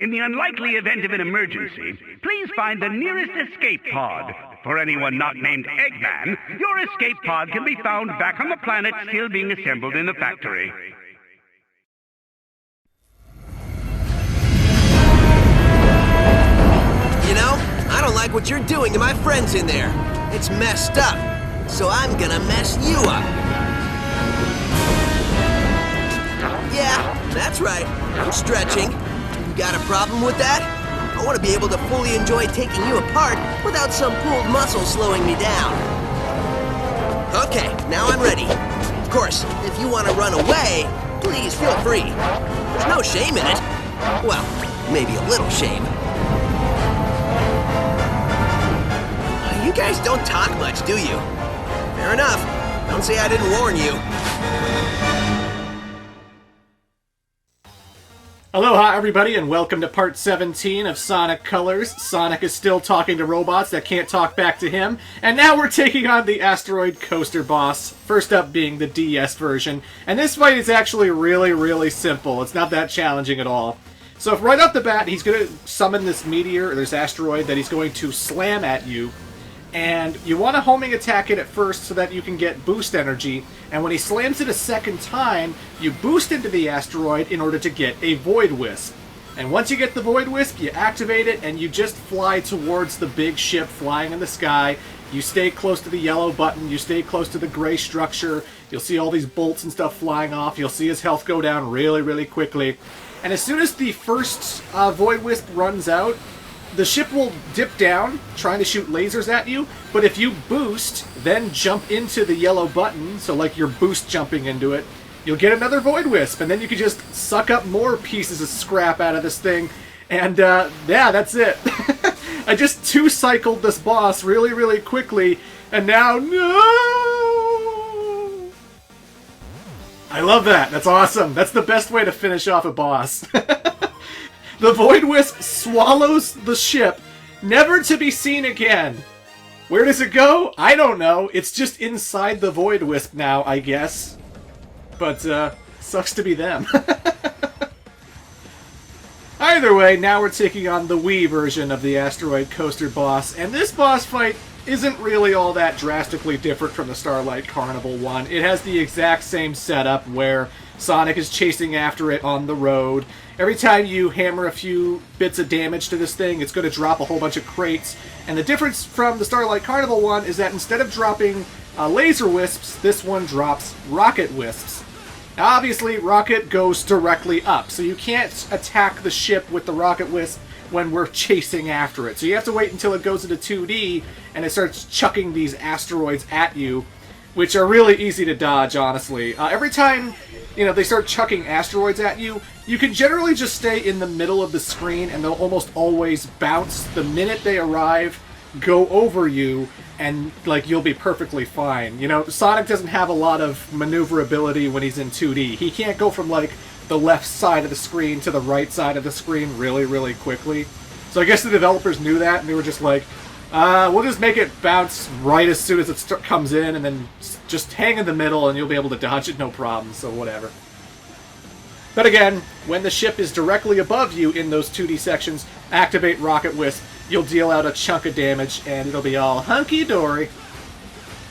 In the unlikely event of an emergency, please find the nearest escape pod. For anyone not named Eggman, your escape pod can be found back on the planet still being assembled in the factory. You know, I don't like what you're doing to my friends in there. It's messed up. So I'm gonna mess you up. Yeah, that's right. I'm stretching. You got a problem with that? I want to be able to fully enjoy taking you apart without some pulled muscle slowing me down. Okay, now I'm ready. Of course, if you want to run away, please feel free. There's no shame in it. Well, maybe a little shame. You guys don't talk much, do you? Fair enough. Don't say I didn't warn you. Aloha everybody and welcome to part 17 of Sonic Colors. Sonic is still talking to robots that can't talk back to him, and now we're taking on the Asteroid Coaster boss, first up being the DS version. And this fight is actually really simple. It's not that challenging at all. So if right off the bat he's going to summon this meteor, or this asteroid, that he's going to slam at you, and you want to homing attack it at first so that you can get boost energy, and when he slams it a second time, you boost into the asteroid in order to get a Void Wisp. And once you get the Void Wisp, you activate it, and you just fly towards the big ship flying in the sky. You stay close to the yellow button, you stay close to the gray structure, you'll see all these bolts and stuff flying off, you'll see his health go down really quickly. And as soon as the first Void Wisp runs out, the ship will dip down, trying to shoot lasers at you, but if you boost, then jump into the yellow button, so like you're boost jumping into it, you'll get another Void Wisp, and then you can just suck up more pieces of scrap out of this thing, and yeah, that's it. I just two-cycled this boss really quickly, and now, no! I love that, that's awesome. That's the best way to finish off a boss. The Void Wisp swallows the ship, never to be seen again. Where does it go? I don't know. It's just inside the Void Wisp now, I guess. But, sucks to be them. Either way, now we're taking on the Wii version of the Asteroid Coaster boss, and this boss fight isn't really all that drastically different from the Starlight Carnival one. It has the exact same setup where Sonic is chasing after it on the road. Every time you hammer a few bits of damage to this thing, it's going to drop a whole bunch of crates. And the difference from the Starlight Carnival one is that instead of dropping laser wisps, this one drops rocket wisps. Now obviously, rocket goes directly up, so you can't attack the ship with the rocket wisp when we're chasing after it. So you have to wait until it goes into 2D and it starts chucking these asteroids at you, which are really easy to dodge, honestly. Every time they start chucking asteroids at you, you can generally just stay in the middle of the screen and they'll almost always bounce the minute they arrive, go over you, and you'll be perfectly fine. Sonic doesn't have a lot of maneuverability when he's in 2D. He can't go from the left side of the screen to the right side of the screen really quickly. So I guess the developers knew that and they were just like, we'll just make it bounce right as soon as it comes in, and then just hang in the middle and you'll be able to dodge it no problem, so whatever. But again, when the ship is directly above you in those 2D sections, activate Rocket Wisp, you'll deal out a chunk of damage, and it'll be all hunky-dory.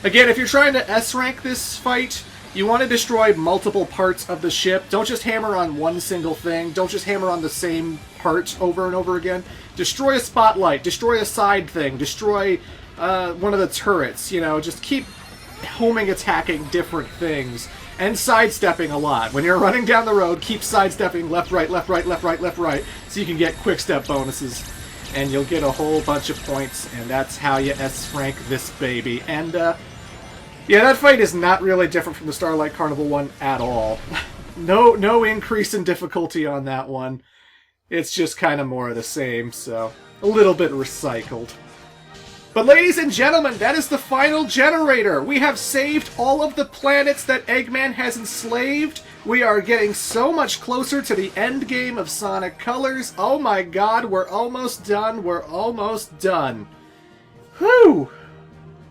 Again, if you're trying to S-rank this fight, you want to destroy multiple parts of the ship. Don't just hammer on one single thing. Don't just hammer on the same part over and over again. Destroy a spotlight. Destroy a side thing. Destroy one of the turrets. Just keep homing attacking different things. And sidestepping a lot. When you're running down the road, keep sidestepping left, right, so you can get quick step bonuses. And you'll get a whole bunch of points, and that's how you S-rank this baby. And, yeah, that fight is not really different from the Starlight Carnival one at all. No increase in difficulty on that one. It's just kind of more of the same, so a little bit recycled. But ladies and gentlemen, that is the final generator. We have saved all of the planets that Eggman has enslaved. We are getting so much closer to the end game of Sonic Colors. Oh my god, we're almost done. We're almost done. Whew!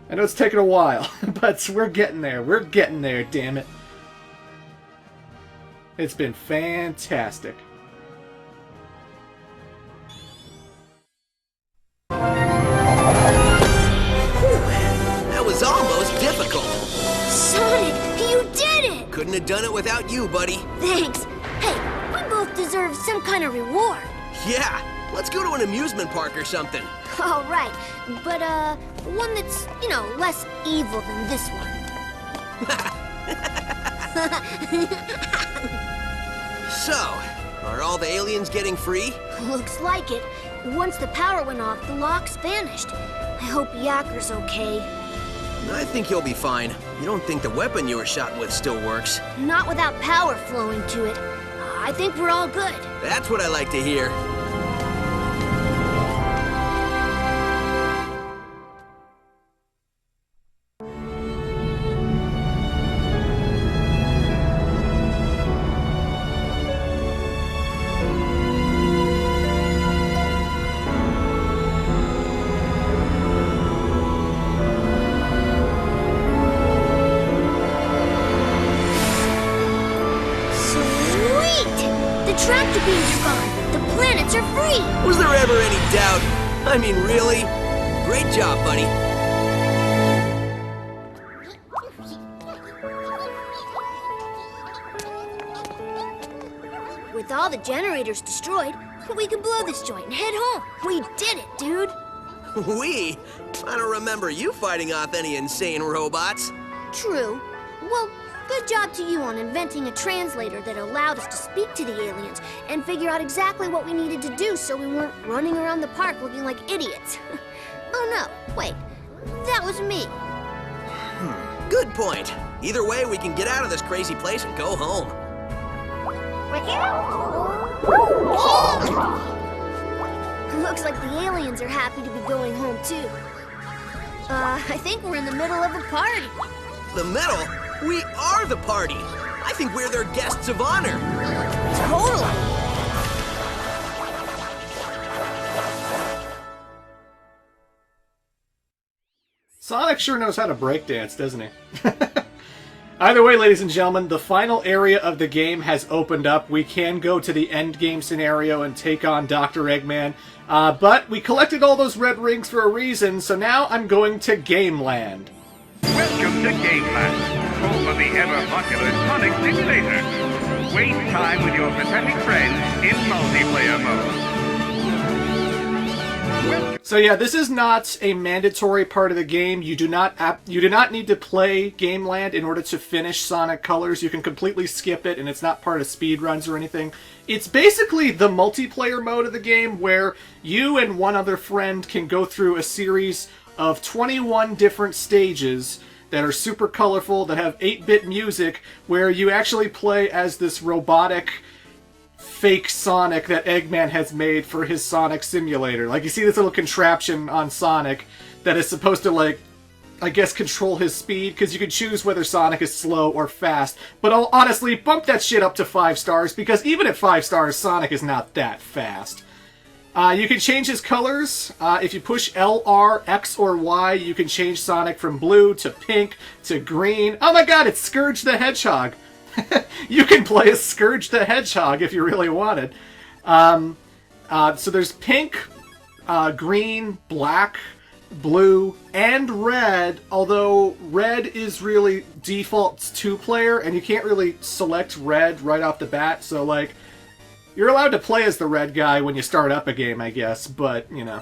I know it's taken a while, but we're getting there. We're getting there, damn it. It's been fantastic. without you, buddy. Thanks. Hey, we both deserve some kind of reward. Yeah, let's go to an amusement park or something. All right, but one that's, less evil than this one. So, are all the aliens getting free? Looks like it. Once the power went off, the locks vanished. I hope Yakker's okay. I think he'll be fine. You don't think the weapon you were shot with still works? Not without power flowing to it. I think we're all good. That's what I like to hear. The tractor beams are gone. The planets are free. Was there ever any doubt? I mean, really? Great job, buddy. With all the generators destroyed, we can blow this joint and head home. We did it, dude. We? I don't remember you fighting off any insane robots. True. Well, good job to you on inventing a translator that allowed us to speak to the aliens and figure out exactly what we needed to do so we weren't running around the park looking like idiots. Oh no, wait. That was me. Good point. Either way, we can get out of this crazy place and go home. Looks like the aliens are happy to be going home too. I think we're in the middle of a party. The middle? We are the party. I think we're their guests of honor. Totally. Sonic sure knows how to breakdance, doesn't he? Either way, ladies and gentlemen, the final area of the game has opened up. We can go to the end game scenario and take on Dr. Eggman. But we collected all those red rings for a reason, so now I'm going to Gameland. Welcome to Gameland, home of the ever-popular Sonic Simulator. Waste time with your pathetic friends in multiplayer mode. So yeah, this is not a mandatory part of the game. You do not need to play Gameland in order to finish Sonic Colors. You can completely skip it, and it's not part of speedruns or anything. It's basically the multiplayer mode of the game where you and one other friend can go through a series of 21 different stages that are super colorful, that have 8-bit music, where you actually play as this robotic fake Sonic that Eggman has made for his Sonic simulator. Like, you see this little contraption on Sonic that is supposed to, like, I guess control his speed, because you can choose whether Sonic is slow or fast. But I'll honestly bump that shit up to 5 stars, because even at 5 stars, Sonic is not that fast. You can change his colors. If you push L, R, X, or Y, you can change Sonic from blue to pink to green. Oh my god, it's Scourge the Hedgehog! You can play as Scourge the Hedgehog if you really wanted. So there's pink, green, black, blue, and red, although red is really defaults 2-player, and you can't really select red right off the bat, so like, you're allowed to play as the red guy when you start up a game, I guess, but, you know,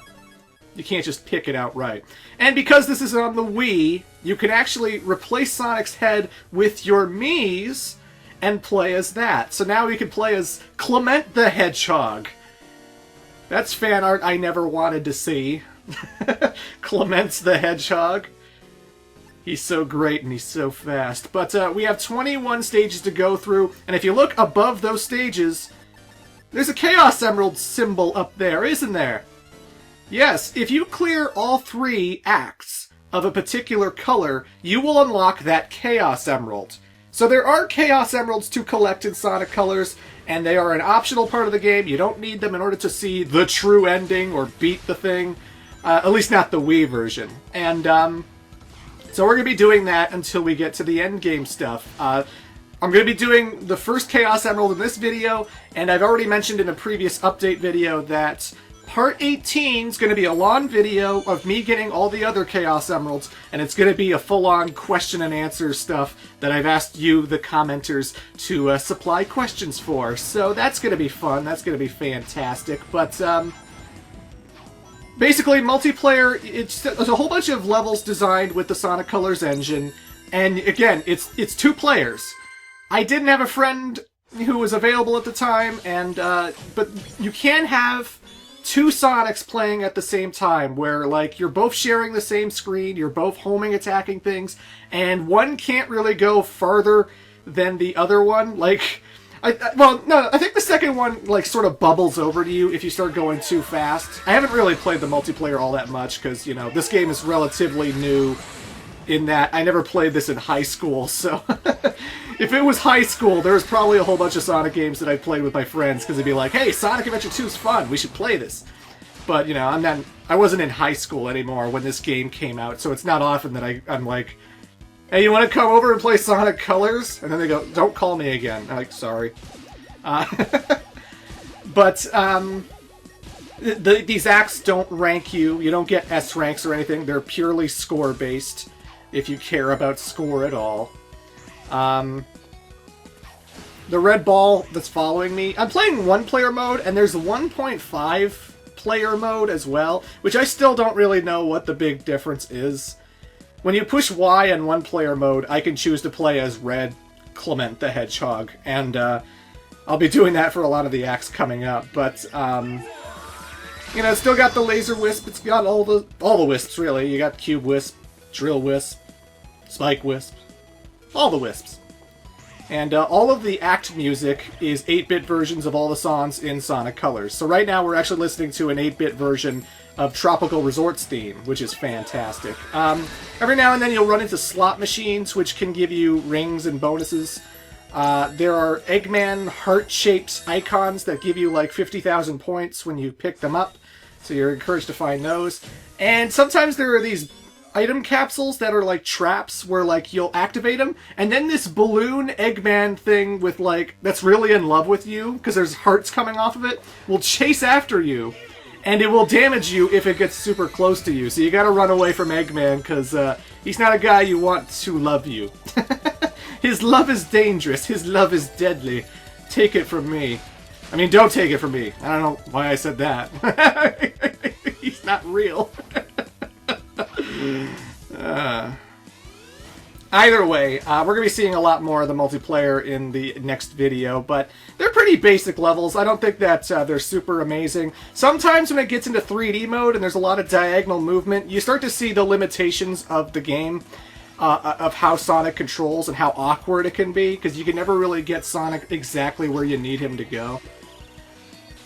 you can't just pick it outright. And because this is on the Wii, you can actually replace Sonic's head with your Mii's and play as that. So now we can play as Clement the Hedgehog. That's fan art I never wanted to see. Clement's the Hedgehog. He's so great and he's so fast. But we have 21 stages to go through, and if you look above those stages, there's a Chaos Emerald symbol up there, isn't there? Yes, if you clear all 3 acts of a particular color, you will unlock that Chaos Emerald. So there are Chaos Emeralds to collect in Sonic Colors, and they are an optional part of the game. You don't need them in order to see the true ending or beat the thing. At least not the Wii version. And so we're going to be doing that until we get to the end game stuff. I'm going to be doing the first Chaos Emerald in this video, and I've already mentioned in a previous update video that Part 18 is going to be a long video of me getting all the other Chaos Emeralds, and it's going to be a full-on question and answer stuff that I've asked you, the commenters, to supply questions for. So that's going to be fun. That's going to be fantastic. But basically, multiplayer, there's a whole bunch of levels designed with the Sonic Colors engine, and again, it's 2 players. I didn't have a friend who was available at the time, and but you can have 2 Sonics playing at the same time, where like you're both sharing the same screen, you're both homing attacking things, and one can't really go farther than the other one. Like, I think the second one like sort of bubbles over to you if you start going too fast. I haven't really played the multiplayer all that much because, you know, this game is relatively new in that I never played this in high school, so if it was high school, there was probably a whole bunch of Sonic games that I played with my friends because they'd be like, hey, Sonic Adventure 2 is fun, we should play this. But, you know, I wasn't in high school anymore when this game came out, so it's not often that I'm like, hey, you want to come over and play Sonic Colors? And then they go, don't call me again. I'm like, sorry. But these acts don't rank you. You don't get S ranks or anything. They're purely score-based, if you care about score at all. The red ball that's following me, I'm playing 1-player mode, and there's 1.5-player mode as well, which I still don't really know what the big difference is. When you push Y in 1-player mode, I can choose to play as Red Clement the Hedgehog, and I'll be doing that for a lot of the acts coming up, but you know, it's still got the Laser Wisp, it's got all the Wisps, really. You got Cube Wisp, Drill Wisp, Spike Wisp, all the Wisps. And all of the act music is 8-bit versions of all the songs in Sonic Colors. So right now we're actually listening to an 8-bit version of Tropical Resort's theme, which is fantastic. Every now and then you'll run into slot machines, which can give you rings and bonuses. There are Eggman heart-shaped icons that give you like 50,000 points when you pick them up, so you're encouraged to find those. And sometimes there are these item capsules that are like traps where like you'll activate them, and then this balloon Eggman thing with like that's really in love with you because there's hearts coming off of it will chase after you, and it will damage you if it gets super close to you. So you got to run away from Eggman because he's not a guy you want to love you. His love is dangerous. His love is deadly. Take it from me. I mean, don't take it from me. I don't know why I said that. He's not real. Either way, we're going to be seeing a lot more of the multiplayer in the next video, but they're pretty basic levels. I don't think that they're super amazing. Sometimes when it gets into 3D mode and there's a lot of diagonal movement, you start to see the limitations of the game, of how Sonic controls and how awkward it can be, because you can never really get Sonic exactly where you need him to go.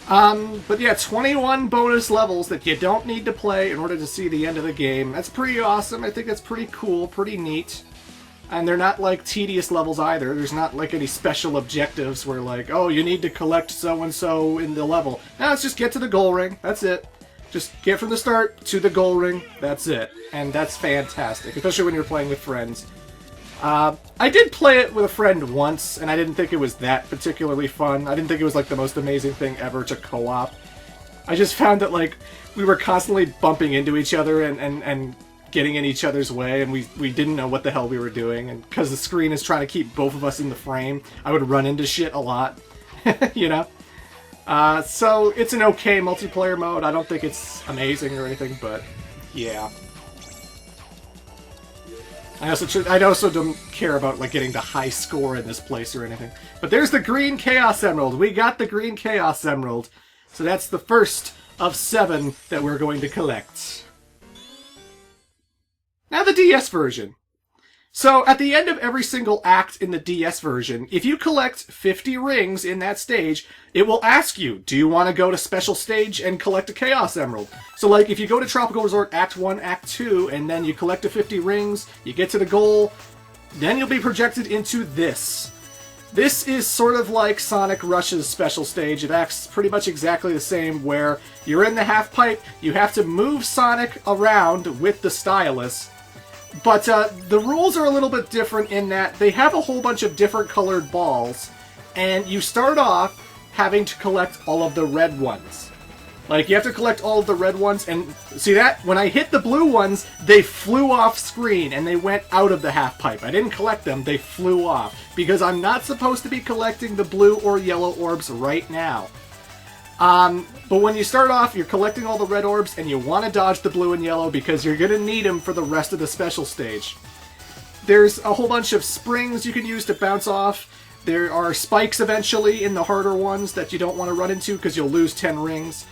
But yeah, 21 bonus levels that you don't need to play in order to see the end of the game. That's pretty awesome. I think that's pretty cool, pretty neat. And they're not like tedious levels either. There's not like any special objectives where like, oh, you need to collect so-and-so in the level. No, it's just get to the goal ring. That's it. Just get from the start to the goal ring. That's it. And that's fantastic, especially when you're playing with friends. I did play it with a friend once, and I didn't think it was that particularly fun. I didn't think it was like the most amazing thing ever to co-op. I just found that like we were constantly bumping into each other and getting in each other's way, and we didn't know what the hell we were doing. And because the screen is trying to keep both of us in the frame, I would run into shit a lot, you know? So it's an okay multiplayer mode. I don't think it's amazing or anything, but yeah. I also don't care about like getting the high score in this place or anything. But there's the green Chaos Emerald. We got the green Chaos Emerald. So that's the first of 7 that we're going to collect. Now the DS version. So at the end of every single act in the DS version, if you collect 50 rings in that stage, it will ask you, do you want to go to special stage and collect a Chaos Emerald? So like if you go to Tropical Resort Act 1, Act 2, and then you collect the 50 rings, you get to the goal, then you'll be projected into this. This is sort of like Sonic Rush's special stage. It acts pretty much exactly the same, where you're in the half pipe, you have to move Sonic around with the stylus. But the rules are a little bit different in that they have a whole bunch of different colored balls, and you start off having to collect all of the red ones. Like, you have to collect all of the red ones, and see that? When I hit the blue ones, they flew off screen, and they went out of the half pipe. I didn't collect them, they flew off, because I'm not supposed to be collecting the blue or yellow orbs right now. But when you start off, you're collecting all the red orbs, and you want to dodge the blue and yellow, because you're going to need them for the rest of the special stage. There's a whole bunch of springs you can use to bounce off. There are spikes eventually in the harder ones that you don't want to run into, because you'll lose 10 rings.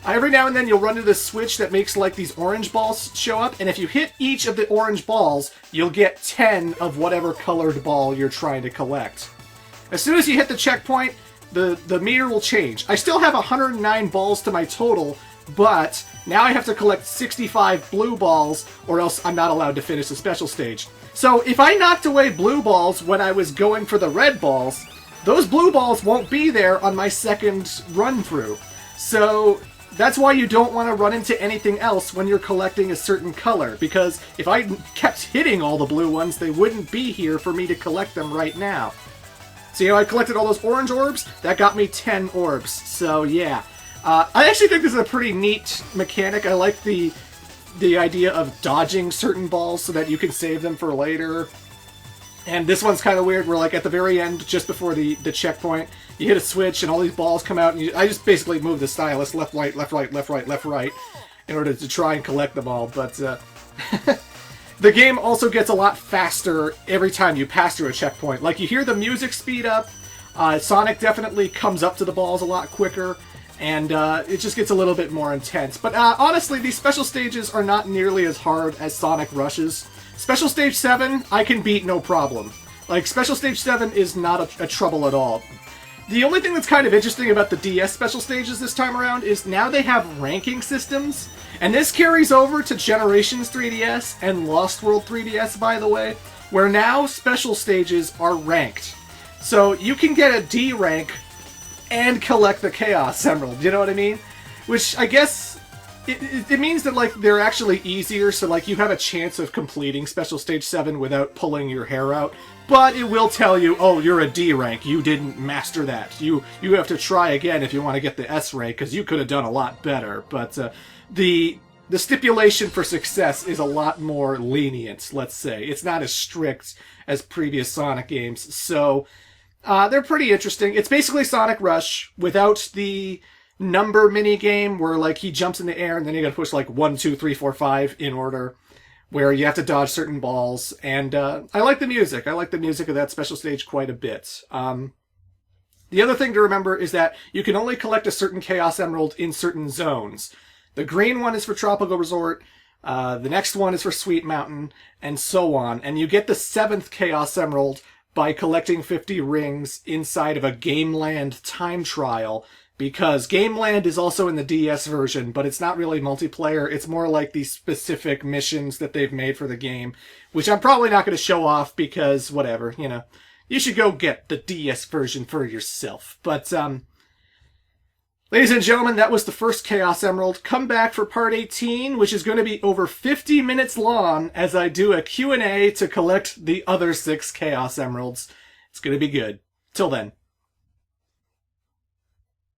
Every now and then you'll run into this switch that makes like these orange balls show up, and if you hit each of the orange balls, you'll get 10 of whatever colored ball you're trying to collect. As soon as you hit the checkpoint, the meter will change. I still have 109 balls to my total, but now I have to collect 65 blue balls, or else I'm not allowed to finish the special stage. So if I knocked away blue balls when I was going for the red balls, those blue balls won't be there on my second run through. So that's why you don't want to run into anything else when you're collecting a certain color, because if I kept hitting all the blue ones, they wouldn't be here for me to collect them right now. So, you know, I collected all those orange orbs, that got me 10 orbs, so yeah. I actually think this is a pretty neat mechanic. I like the idea of dodging certain balls so that you can save them for later. And this one's kind of weird, where like at the very end, just before the checkpoint, you hit a switch and all these balls come out, and I just basically move the stylus left, right, left, right, left, right, left, right, in order to try and collect them all, but the game also gets a lot faster every time you pass through a checkpoint. Like, you hear the music speed up, Sonic definitely comes up to the balls a lot quicker, and it just gets a little bit more intense. But honestly, these special stages are not nearly as hard as Sonic Rushes. Special Stage 7, I can beat no problem. Like, Special Stage 7 is not a trouble at all. The only thing that's kind of interesting about the DS Special Stages this time around is now they have ranking systems, and this carries over to Generations 3DS and Lost World 3DS, by the way, where now Special Stages are ranked. So you can get a D rank and collect the Chaos Emerald, you know what I mean? Which, I guess, it means that, like, they're actually easier, so, like, you have a chance of completing Special Stage 7 without pulling your hair out. But it will tell you, oh, you're a D rank, you didn't master that. You have to try again if you want to get the S rank, because you could have done a lot better. But the stipulation for success is a lot more lenient, let's say. It's not as strict as previous Sonic games, so they're pretty interesting. It's basically Sonic Rush without the number minigame where, like, he jumps in the air and then you gotta push, like, 1, 2, 3, 4, 5 in order, where you have to dodge certain balls, and I like the music. I like the music of that special stage quite a bit. The other thing to remember is that you can only collect a certain Chaos Emerald in certain zones. The green one is for Tropical Resort, the next one is for Sweet Mountain, and so on. And you get the 7th Chaos Emerald by collecting 50 rings inside of a Gameland time trial, because Gameland is also in the DS version, but it's not really multiplayer. It's more like these specific missions that they've made for the game, which I'm probably not going to show off because, whatever, you know. You should go get the DS version for yourself. But, ladies and gentlemen, that was the first Chaos Emerald. Come back for part 18, which is going to be over 50 minutes long as I do a Q&A to collect the other 6 Chaos Emeralds. It's going to be good. Till then.